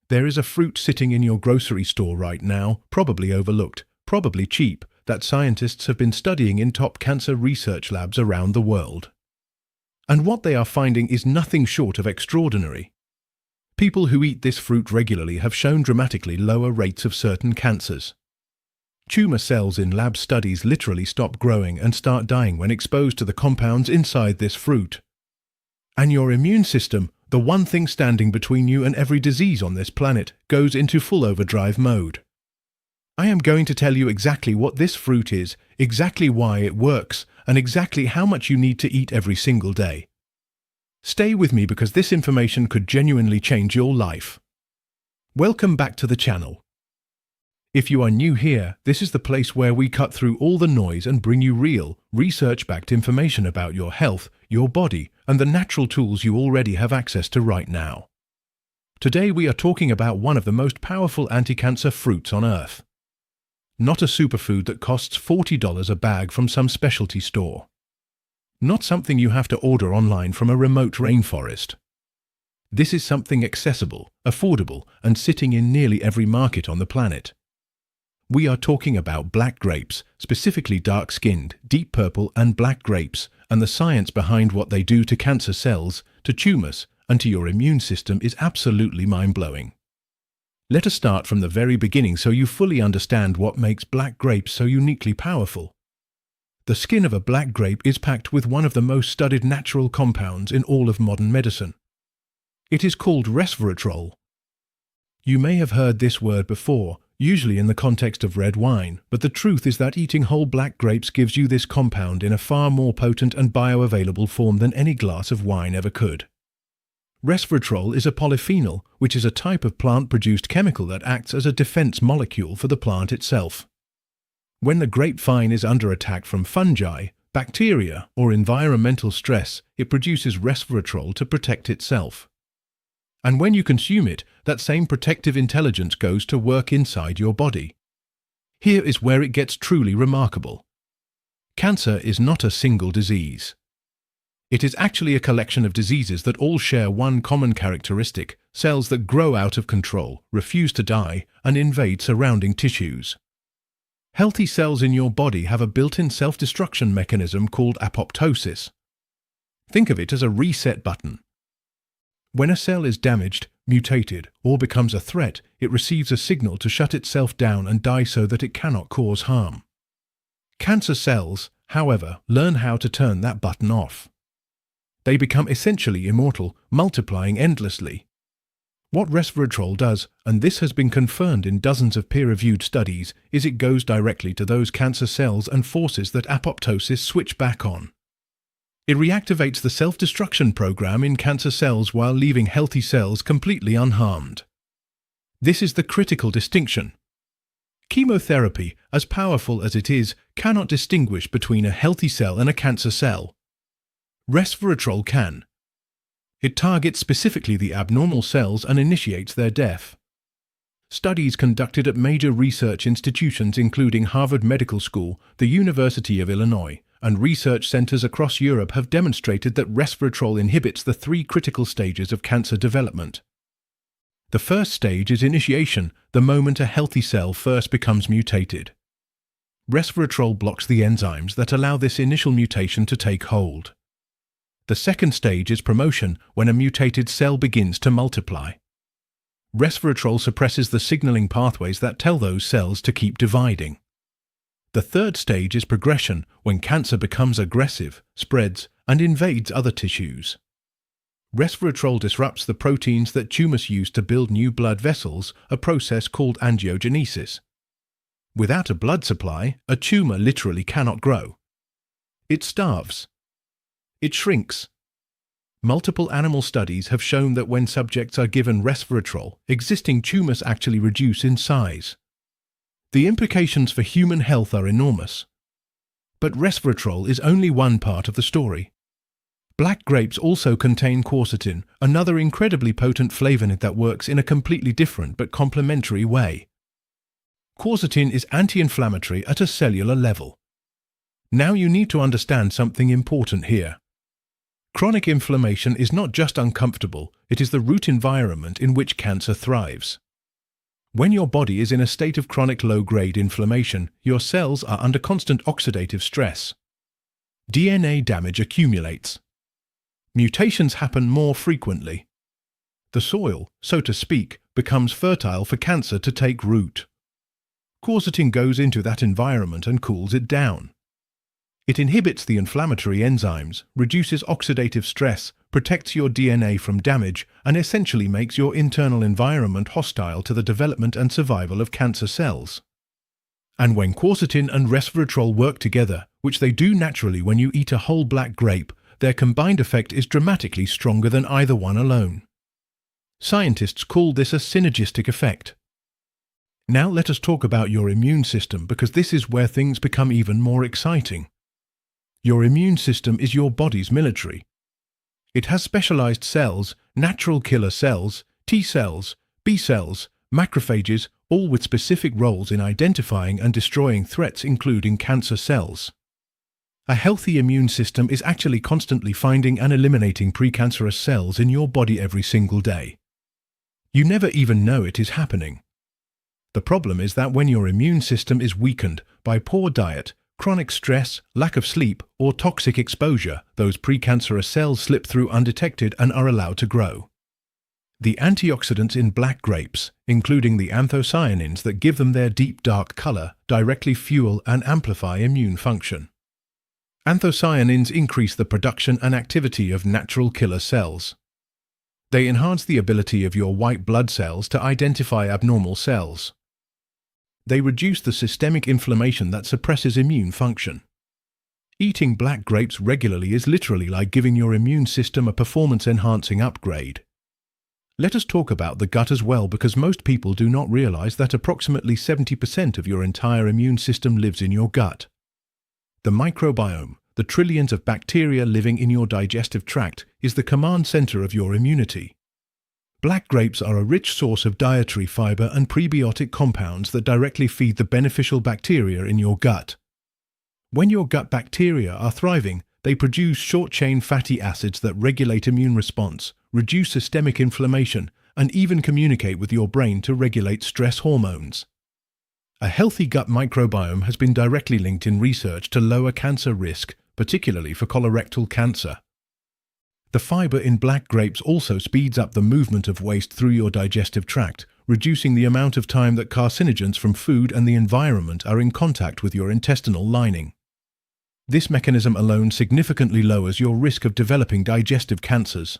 There is a fruit sitting in your grocery store right now, probably overlooked, probably cheap, that scientists have been studying in top cancer research labs around the world. And what they are finding is nothing short of extraordinary. People who eat this fruit regularly have shown dramatically lower rates of certain cancers. Tumor cells in lab studies literally stop growing and start dying when exposed to the compounds inside this fruit. And your immune system, the one thing standing between you and every disease on this planet, goes into full overdrive mode. I am going to tell you exactly what this fruit is, exactly why it works, and exactly how much you need to eat every single day. Stay with me because this information could genuinely change your life. Welcome back to the channel. If you are new here, this is the place where we cut through all the noise and bring you real, research-backed information about your health, your body, and the natural tools you already have access to right now. Today we are talking about one of the most powerful anti-cancer fruits on Earth. Not a superfood that costs $40 a bag from some specialty store. Not something you have to order online from a remote rainforest. This is something accessible, affordable, and sitting in nearly every market on the planet. We are talking about black grapes, specifically dark-skinned, deep purple and black grapes, and the science behind what they do to cancer cells, to tumors, and to your immune system is absolutely mind-blowing. Let us start from the very beginning so you fully understand what makes black grapes so uniquely powerful. The skin of a black grape is packed with one of the most studied natural compounds in all of modern medicine. It is called resveratrol. You may have heard this word before, usually in the context of red wine, but the truth is that eating whole black grapes gives you this compound in a far more potent and bioavailable form than any glass of wine ever could. Resveratrol is a polyphenol, which is a type of plant-produced chemical that acts as a defense molecule for the plant itself. When the grapevine is under attack from fungi, bacteria, or environmental stress, it produces resveratrol to protect itself. And when you consume it, that same protective intelligence goes to work inside your body. Here is where it gets truly remarkable. Cancer is not a single disease. It is actually a collection of diseases that all share one common characteristic: cells that grow out of control, refuse to die, and invade surrounding tissues. Healthy cells in your body have a built-in self-destruction mechanism called apoptosis. Think of it as a reset button. When a cell is damaged, mutated, or becomes a threat, it receives a signal to shut itself down and die so that it cannot cause harm. Cancer cells, however, learn how to turn that button off. They become essentially immortal, multiplying endlessly. What resveratrol does, and this has been confirmed in dozens of peer-reviewed studies, is it goes directly to those cancer cells and forces that apoptosis switch back on. It reactivates the self-destruction program in cancer cells while leaving healthy cells completely unharmed. This is the critical distinction. Chemotherapy, as powerful as it is, cannot distinguish between a healthy cell and a cancer cell. Resveratrol can. It targets specifically the abnormal cells and initiates their death. Studies conducted at major research institutions including Harvard Medical School, the University of Illinois, and research centers across Europe have demonstrated that resveratrol inhibits the three critical stages of cancer development. The first stage is initiation, the moment a healthy cell first becomes mutated. Resveratrol blocks the enzymes that allow this initial mutation to take hold. The second stage is promotion, when a mutated cell begins to multiply. Resveratrol suppresses the signaling pathways that tell those cells to keep dividing. The third stage is progression, when cancer becomes aggressive, spreads, and invades other tissues. Resveratrol disrupts the proteins that tumors use to build new blood vessels, a process called angiogenesis. Without a blood supply, a tumor literally cannot grow. It starves. It shrinks. Multiple animal studies have shown that when subjects are given resveratrol, existing tumors actually reduce in size. The implications for human health are enormous. But resveratrol is only one part of the story. Black grapes also contain quercetin, another incredibly potent flavonoid that works in a completely different but complementary way. Quercetin is anti-inflammatory at a cellular level. Now you need to understand something important here. Chronic inflammation is not just uncomfortable, it is the root environment in which cancer thrives. When your body is in a state of chronic low-grade inflammation, your cells are under constant oxidative stress. DNA damage accumulates. Mutations happen more frequently. The soil, so to speak, becomes fertile for cancer to take root. Quercetin goes into that environment and cools it down. It inhibits the inflammatory enzymes, reduces oxidative stress, protects your DNA from damage, and essentially makes your internal environment hostile to the development and survival of cancer cells. And when quercetin and resveratrol work together, which they do naturally when you eat a whole black grape, their combined effect is dramatically stronger than either one alone. Scientists call this a synergistic effect. Now let us talk about your immune system, because this is where things become even more exciting. Your immune system is your body's military. It has specialized cells, natural killer cells, T cells, B cells, macrophages, all with specific roles in identifying and destroying threats, including cancer cells. A healthy immune system is actually constantly finding and eliminating precancerous cells in your body every single day. You never even know it is happening. The problem is that when your immune system is weakened by poor diet, chronic stress, lack of sleep, or toxic exposure, those precancerous cells slip through undetected and are allowed to grow. The antioxidants in black grapes, including the anthocyanins that give them their deep dark color, directly fuel and amplify immune function. Anthocyanins increase the production and activity of natural killer cells. They enhance the ability of your white blood cells to identify abnormal cells. They reduce the systemic inflammation that suppresses immune function. Eating black grapes regularly is literally like giving your immune system a performance-enhancing upgrade. Let us talk about the gut as well, because most people do not realize that approximately 70% of your entire immune system lives in your gut. The microbiome, the trillions of bacteria living in your digestive tract, is the command center of your immunity. Black grapes are a rich source of dietary fiber and prebiotic compounds that directly feed the beneficial bacteria in your gut. When your gut bacteria are thriving, they produce short-chain fatty acids that regulate immune response, reduce systemic inflammation, and even communicate with your brain to regulate stress hormones. A healthy gut microbiome has been directly linked in research to lower cancer risk, particularly for colorectal cancer. The fiber in black grapes also speeds up the movement of waste through your digestive tract, reducing the amount of time that carcinogens from food and the environment are in contact with your intestinal lining. This mechanism alone significantly lowers your risk of developing digestive cancers.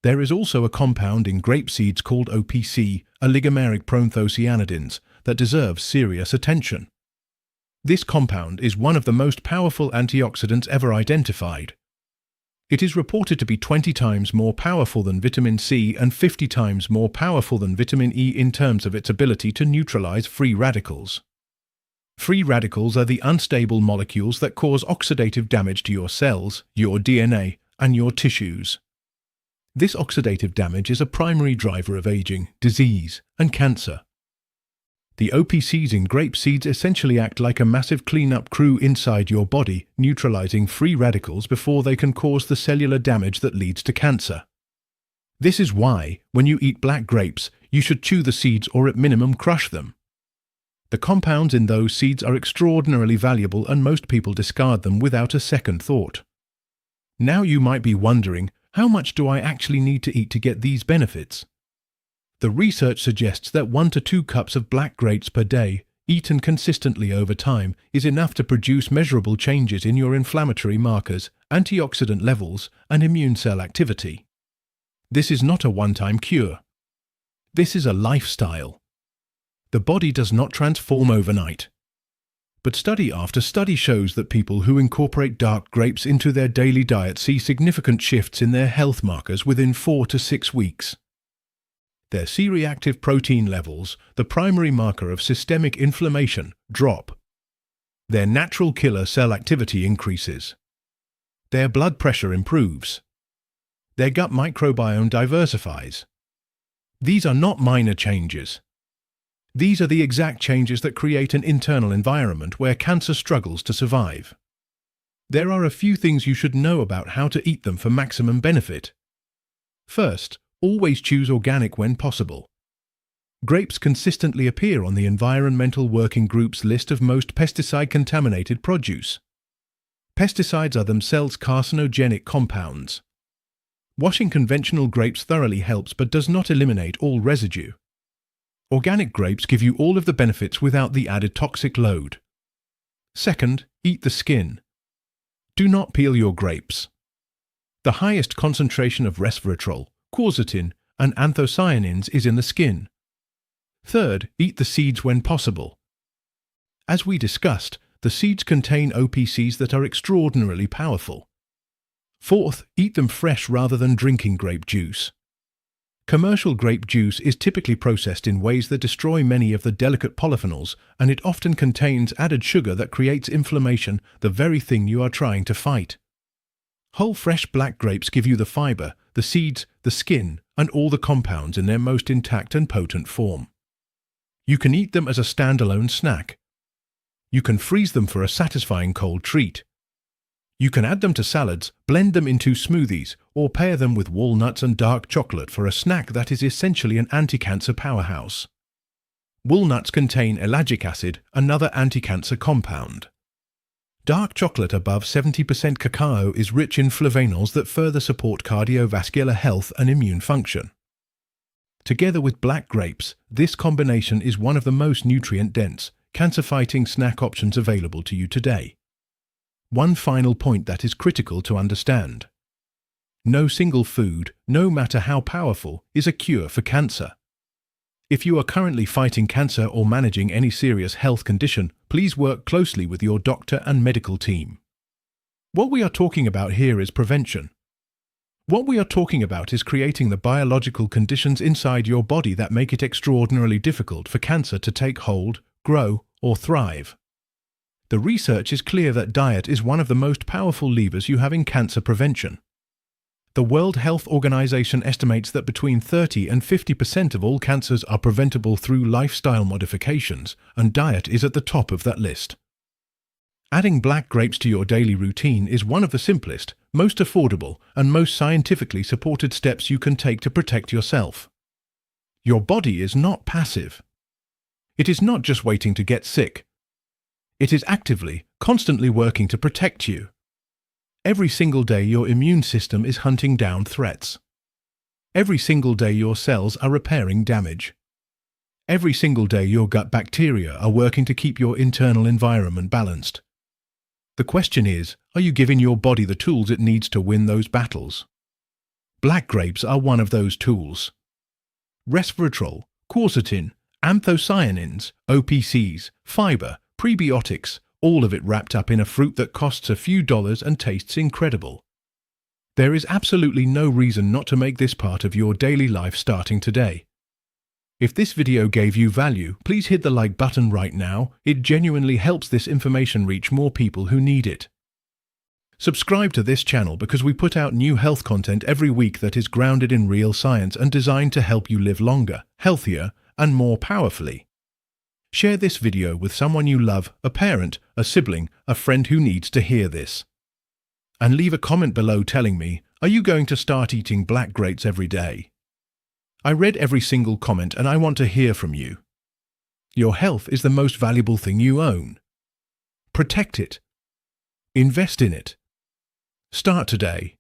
There is also a compound in grape seeds called OPC, oligomeric proanthocyanidins, that deserves serious attention. This compound is one of the most powerful antioxidants ever identified. It is reported to be 20 times more powerful than vitamin C and 50 times more powerful than vitamin E in terms of its ability to neutralize free radicals. Free radicals are the unstable molecules that cause oxidative damage to your cells, your DNA, and your tissues. This oxidative damage is a primary driver of aging, disease, and cancer. The OPCs in grape seeds essentially act like a massive cleanup crew inside your body, neutralizing free radicals before they can cause the cellular damage that leads to cancer. This is why, when you eat black grapes, you should chew the seeds or at minimum crush them. The compounds in those seeds are extraordinarily valuable, and most people discard them without a second thought. Now you might be wondering, how much do I actually need to eat to get these benefits? The research suggests that 1 to 2 cups of black grapes per day, eaten consistently over time, is enough to produce measurable changes in your inflammatory markers, antioxidant levels, and immune cell activity. This is not a one-time cure. This is a lifestyle. The body does not transform overnight. But study after study shows that people who incorporate dark grapes into their daily diet see significant shifts in their health markers within 4 to 6 weeks. Their C-reactive protein levels, the primary marker of systemic inflammation, drop. Their natural killer cell activity increases. Their blood pressure improves. Their gut microbiome diversifies. These are not minor changes. These are the exact changes that create an internal environment where cancer struggles to survive. There are a few things you should know about how to eat them for maximum benefit. First, always choose organic when possible. Grapes consistently appear on the Environmental Working Group's list of most pesticide-contaminated produce. Pesticides are themselves carcinogenic compounds. Washing conventional grapes thoroughly helps but does not eliminate all residue. Organic grapes give you all of the benefits without the added toxic load. Second, eat the skin. Do not peel your grapes. The highest concentration of resveratrol, quercetin, and anthocyanins is in the skin. Third, eat the seeds when possible. As we discussed, the seeds contain OPCs that are extraordinarily powerful. Fourth, eat them fresh rather than drinking grape juice. Commercial grape juice is typically processed in ways that destroy many of the delicate polyphenols, and it often contains added sugar that creates inflammation, the very thing you are trying to fight. Whole fresh black grapes give you the fiber, the seeds, the skin, and all the compounds in their most intact and potent form. You can eat them as a standalone snack. You can freeze them for a satisfying cold treat. You can add them to salads, blend them into smoothies, or pair them with walnuts and dark chocolate for a snack that is essentially an anti-cancer powerhouse. Walnuts contain ellagic acid, another anti-cancer compound. Dark chocolate above 70% cacao is rich in flavonols that further support cardiovascular health and immune function. Together with black grapes, this combination is one of the most nutrient-dense, cancer-fighting snack options available to you today. One final point that is critical to understand. No single food, no matter how powerful, is a cure for cancer. If you are currently fighting cancer or managing any serious health condition, please work closely with your doctor and medical team. What we are talking about here is prevention. What we are talking about is creating the biological conditions inside your body that make it extraordinarily difficult for cancer to take hold, grow, or thrive. The research is clear that diet is one of the most powerful levers you have in cancer prevention. The World Health Organization estimates that between 30 and 50% of all cancers are preventable through lifestyle modifications, and diet is at the top of that list. Adding black grapes to your daily routine is one of the simplest, most affordable, and most scientifically supported steps you can take to protect yourself. Your body is not passive. It is not just waiting to get sick. It is actively, constantly working to protect you. Every single day your immune system is hunting down threats. Every single day your cells are repairing damage. Every single day your gut bacteria are working to keep your internal environment balanced. The question is, are you giving your body the tools it needs to win those battles? Black grapes are one of those tools. Resveratrol, quercetin, anthocyanins, OPCs, fiber, prebiotics, all of it wrapped up in a fruit that costs a few dollars and tastes incredible. There is absolutely no reason not to make this part of your daily life starting today. If this video gave you value, please hit the like button right now. It genuinely helps this information reach more people who need it. Subscribe to this channel because we put out new health content every week that is grounded in real science and designed to help you live longer, healthier, and more powerfully. Share this video with someone you love, a parent, a sibling, a friend who needs to hear this. And leave a comment below telling me, are you going to start eating black grapes every day? I read every single comment and I want to hear from you. Your health is the most valuable thing you own. Protect it. Invest in it. Start today.